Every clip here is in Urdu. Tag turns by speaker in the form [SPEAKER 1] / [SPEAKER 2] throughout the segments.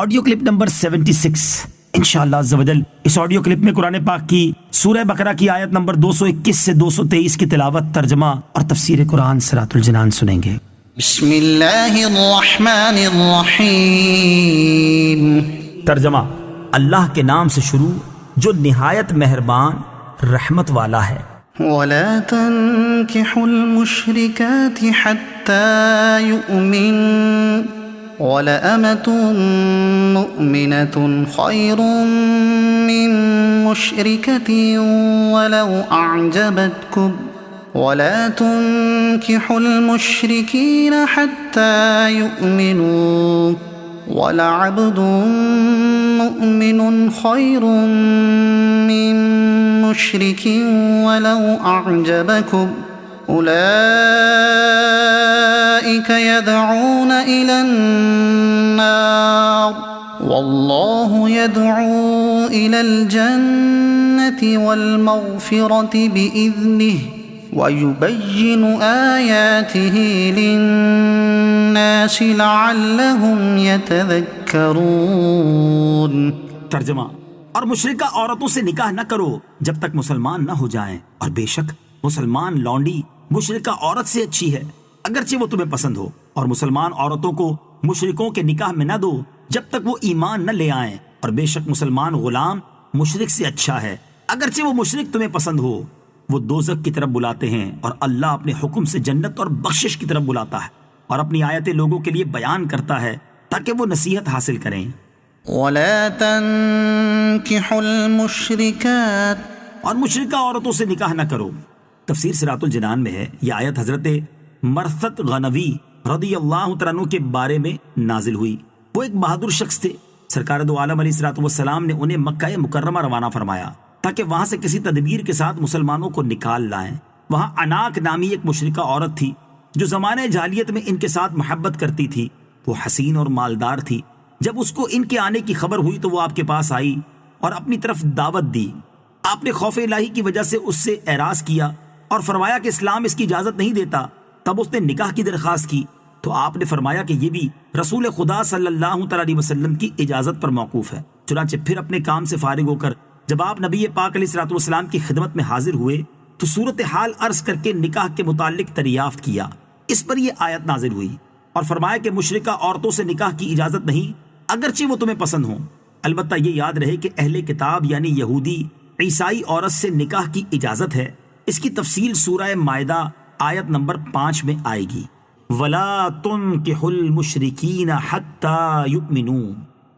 [SPEAKER 1] آڈیو کلپ نمبر 76 انشاءاللہ عز و جل اس آڈیو کلپ میں قرآن پاک کی سورہ بقرہ کی آیت نمبر 221 سے 223 کی تلاوت، ترجمہ اور تفسیر قرآن صراط الجنان سنیں گے۔
[SPEAKER 2] بسم اللہ الرحمن الرحیم۔
[SPEAKER 1] ترجمہ: اللہ کے نام سے شروع جو نہایت مہربان رحمت والا ہے۔
[SPEAKER 2] وَلَا تَنكِحُوا الْمُشْرِكَاتِ حَتَّى يُؤْمِنَّ وَلَأَمَةٌ مُؤْمِنَةٌ خَيْرٌ مِّن مُّشْرِكَةٍ وَلَوْ أَعْجَبَتْكُمْ وَلَا تُنكِحُوا الْمُشْرِكِينَ حَتَّى يُؤْمِنُوا وَلَعَبْدٌ مُؤْمِنٌ خَيْرٌ مِّن مُّشْرِكٍ وَلَوْ أَعْجَبَكُمْ أُولَئِكَ يَدْعُونَ إِلَى النَّارِ وَاللَّهُ يَدْعُو إِلَى الْجَنَّةِ وَالْمَغْفِرَةِ بِإِذْنِهِ وَيُبَيِّنُ آيَاتِهِ لِلنَّاسِ لَعَلَّهُمْ يَتَذَكَّرُونَ۔
[SPEAKER 1] ترجمہ: اور مشرکہ عورتوں سے نکاح نہ کرو جب تک مسلمان نہ ہو جائیں، اور بے شک مسلمان لونڈی مشرکہ عورت سے اچھی ہے اگرچہ وہ تمہیں پسند ہو، اور مسلمان عورتوں کو مشرکوں کے نکاح میں نہ دو جب تک وہ ایمان نہ لے آئیں، اور بے شک مسلمان غلام مشرک سے اچھا ہے اگرچہ وہ مشرک تمہیں پسند ہو۔ وہ دوزخ کی طرف بلاتے ہیں اور اللہ اپنے حکم سے جنت اور بخشش کی طرف بلاتا ہے، اور اپنی آیتیں لوگوں کے لیے بیان کرتا ہے تاکہ وہ نصیحت حاصل کریں۔
[SPEAKER 2] وَلَا تَنكِحُوا الْمُشْرِكَاتِ،
[SPEAKER 1] اور مشرکہ عورتوں سے نکاح نہ کرو۔ تفسیر صراط الجنان میں ہے یہ آیت حضرت مرثد غنوی رضی اللہ تعالیٰ عنہ کے بارے میں نازل ہوئی۔ وہ ایک بہادر شخص تھے۔ سرکار دو عالم علیہ الصلوۃ والسلام نے انہیں مکہ مکرمہ روانہ فرمایا تاکہ وہاں سے کسی تدبیر کے ساتھ مسلمانوں کو نکال لائیں۔ وہاں اناک نامی ایک مشرکہ عورت تھی جو زمانے جاہلیت میں ان کے ساتھ محبت کرتی تھی۔ وہ حسین اور مالدار تھی۔ جب اس کو ان کے آنے کی خبر ہوئی تو وہ آپ کے پاس آئی اور اپنی طرف دعوت دی۔ آپ نے خوف الہی کی وجہ سے اس سے اعراض کیا اور فرمایا کہ اسلام اس کی اجازت نہیں دیتا۔ تب اس نے نکاح کی درخواست کی تو آپ نے فرمایا کہ یہ بھی رسول خدا صلی اللہ علیہ وسلم کی اجازت پر موقوف ہے۔ چنانچہ پھر اپنے کام سے فارغ ہو کر جب آپ نبی پاک علیہ الصلوۃ والسلام کی خدمت میں حاضر ہوئے تو صورتحال عرض کر کے نکاح کے متعلق دریافت کیا۔ اس پر یہ آیت نازل ہوئی اور فرمایا کہ مشرکہ عورتوں سے نکاح کی اجازت نہیں اگرچہ وہ تمہیں پسند ہوں۔ البتہ یہ یاد رہے کہ اہل کتاب یعنی یہودی عیسائی عورت سے نکاح کی اجازت ہے۔ اس کی تفصیل سورہ مائدہ آیت نمبر 5 میں آئے گی۔ وَلَا تُنكِحُوا الْمُشْرِكِينَ حَتَّى يُؤْمِنُوا،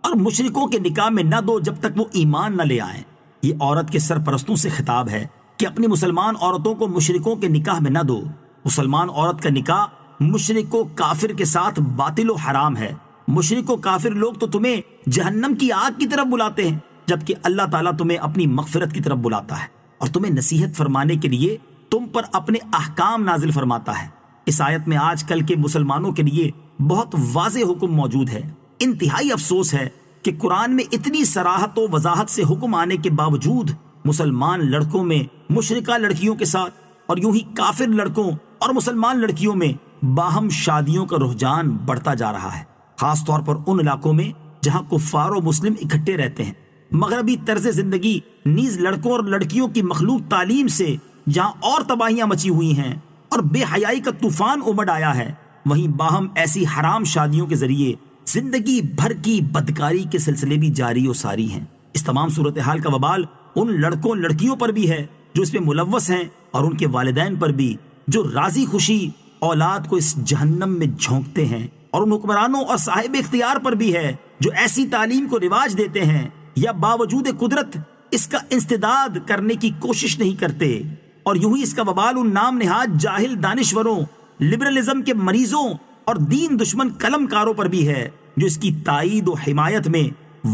[SPEAKER 1] اور مشرکوں کے نکاح میں نہ دو جب تک وہ ایمان نہ لے آئیں۔ یہ عورت کے سرپرستوں سے خطاب ہے کہ اپنی مسلمان عورتوں کو مشرکوں کے نکاح میں نہ دو۔ مسلمان عورت کا نکاح مشرک و کافر کے ساتھ باطل و حرام ہے۔ مشرک و کافر لوگ تو تمہیں جہنم کی آگ کی طرف بلاتے ہیں، جبکہ اللہ تعالیٰ تمہیں اپنی مغفرت کی طرف بلاتا ہے اور تمہیں نصیحت فرمانے کے لیے تم پر اپنے احکام نازل فرماتا ہے۔ اس آیت میں آج کل کے مسلمانوں کے لیے بہت واضح حکم موجود ہے۔ انتہائی افسوس ہے کہ قرآن میں اتنی صراحت و وضاحت سے حکم آنے کے باوجود مسلمان لڑکوں میں مشرکہ لڑکیوں کے ساتھ اور یوں ہی کافر لڑکوں اور مسلمان لڑکیوں میں باہم شادیوں کا رجحان بڑھتا جا رہا ہے، خاص طور پر ان علاقوں میں جہاں کفار و مسلم اکٹھے رہتے ہیں۔ مغربی طرز زندگی نیز لڑکوں اور لڑکیوں کی مخلوط تعلیم سے جہاں اور تباہیاں مچی ہوئی ہیں اور بے حیائی کا طوفان امڈ آیا ہے، وہیں باہم ایسی حرام شادیوں کے ذریعے زندگی بھر کی بدکاری کے سلسلے بھی جاری و ساری ہیں۔ اس تمام صورتحال کا وبال ان لڑکوں لڑکیوں پر بھی ہے جو اس میں ملوث ہیں، اور ان کے والدین پر بھی جو راضی خوشی اولاد کو اس جہنم میں جھونکتے ہیں، اور ان حکمرانوں اور صاحب اختیار پر بھی ہے جو ایسی تعلیم کو رواج دیتے ہیں یا باوجود قدرت اس کا انسداد کرنے کی کوشش نہیں کرتے۔ اور یوں ہی اس کا وبال ان نام نہاد جاہل دانشوروں، لبرلزم کے مریضوں اور دین دشمن قلم کاروں پر بھی ہے جو اس کی تائید و حمایت میں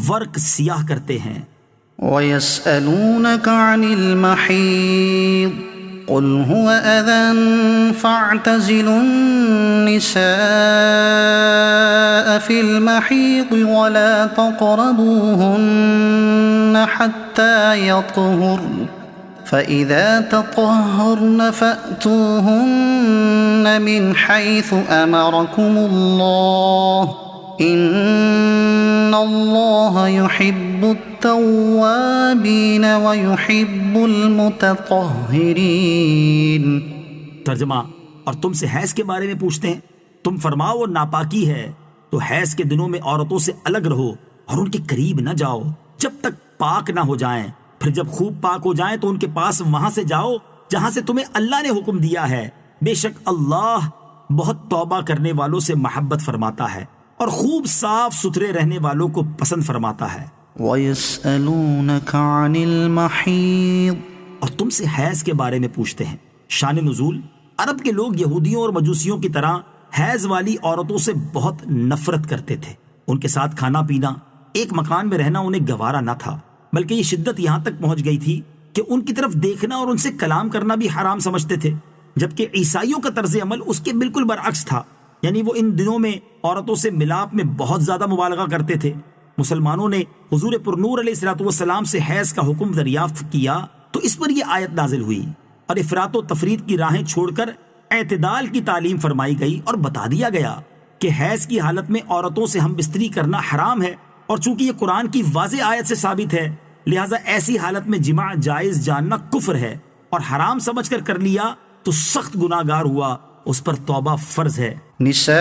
[SPEAKER 1] ورق سیاہ کرتے ہیں۔
[SPEAKER 2] وَيَسْأَلُونَكَ عَنِ الْمَحِيضِ قُلْ هُوَ أَذًى فَاعْتَزِلُوا النِّسَاءَ فِي الْمَحِيضِ وَلَا تَقْرَبُوهُنَّ حَتَّى يَطْهُرْنَ فَإِذَا تَطَهَّرْنَ فَأْتُوهُنَّ مِنْ حَيْثُ أَمَرَكُمُ اللَّهُ إن الله يحب التوابين ويحب المتطهرين.
[SPEAKER 1] ترجمہ: اور تم سے حیض کے بارے میں پوچھتے ہیں، تم فرماؤ وہ ناپاکی ہے تو حیض کے دنوں میں عورتوں سے الگ رہو اور ان کے قریب نہ جاؤ جب تک پاک نہ ہو جائیں، پھر جب خوب پاک ہو جائیں تو ان کے پاس وہاں سے جاؤ جہاں سے تمہیں اللہ نے حکم دیا ہے، بے شک اللہ بہت توبہ کرنے والوں سے محبت فرماتا ہے اور خوب صاف ستھرے رہنے والوں کو پسند فرماتا ہے.
[SPEAKER 2] وَيَسْأَلُونَكَ عَنِ الْمَحِيضِ.
[SPEAKER 1] اور تم سے حیض کے بارے میں پوچھتے ہیں. شان نزول: عرب کے لوگ یہودیوں اور مجوسیوں کی طرح حیض والی عورتوں سے بہت نفرت کرتے تھے. ان کے ساتھ کھانا پینا، ایک مکان میں رہنا انہیں گوارا نہ تھا، بلکہ یہ شدت یہاں تک پہنچ گئی تھی کہ ان کی طرف دیکھنا اور ان سے کلام کرنا بھی حرام سمجھتے تھے، جبکہ عیسائیوں کا طرز عمل اس کے بالکل برعکس تھا. یعنی وہ ان دنوں میں عورتوں سے ملاپ میں بہت زیادہ مبالغہ کرتے تھے. مسلمانوں نے حضور پرنور علیہ الصلوۃ والسلام سے حیض کا حکم دریافت کیا تو اس پر یہ آیت نازل ہوئی اور افراط و تفریط کی راہیں چھوڑ کر اعتدال کی تعلیم فرمائی گئی اور بتا دیا گیا کہ حیض کی حالت میں عورتوں سے ہم بستری کرنا حرام ہے، اور چونکہ یہ قرآن کی واضح آیت سے ثابت ہے لہٰذا ایسی حالت میں جماع جائز جاننا کفر ہے، اور حرام سمجھ کر لیا تو سخت گناہگار ہوا، اس پر توبہ فرض ہے.
[SPEAKER 2] نساؤكم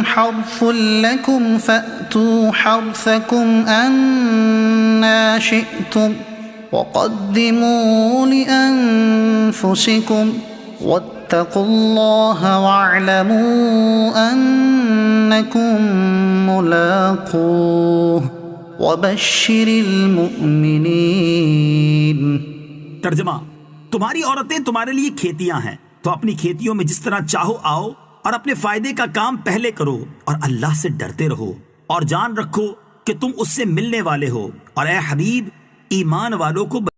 [SPEAKER 2] حرث لكم فأتوا حرثكم أنا شئتم وقدموا لأنفسكم واتقوا الله واعلموا أنكم ملاقوه وبشر المؤمنين.
[SPEAKER 1] ترجمہ: تمہاری عورتیں تمہارے لیے کھیتیاں ہیں، تو اپنی کھیتیوں میں جس طرح چاہو آؤ اور اپنے فائدے کا کام پہلے کرو اور اللہ سے ڈرتے رہو اور جان رکھو کہ تم اس سے ملنے والے ہو، اور اے حبیب ایمان والوں کو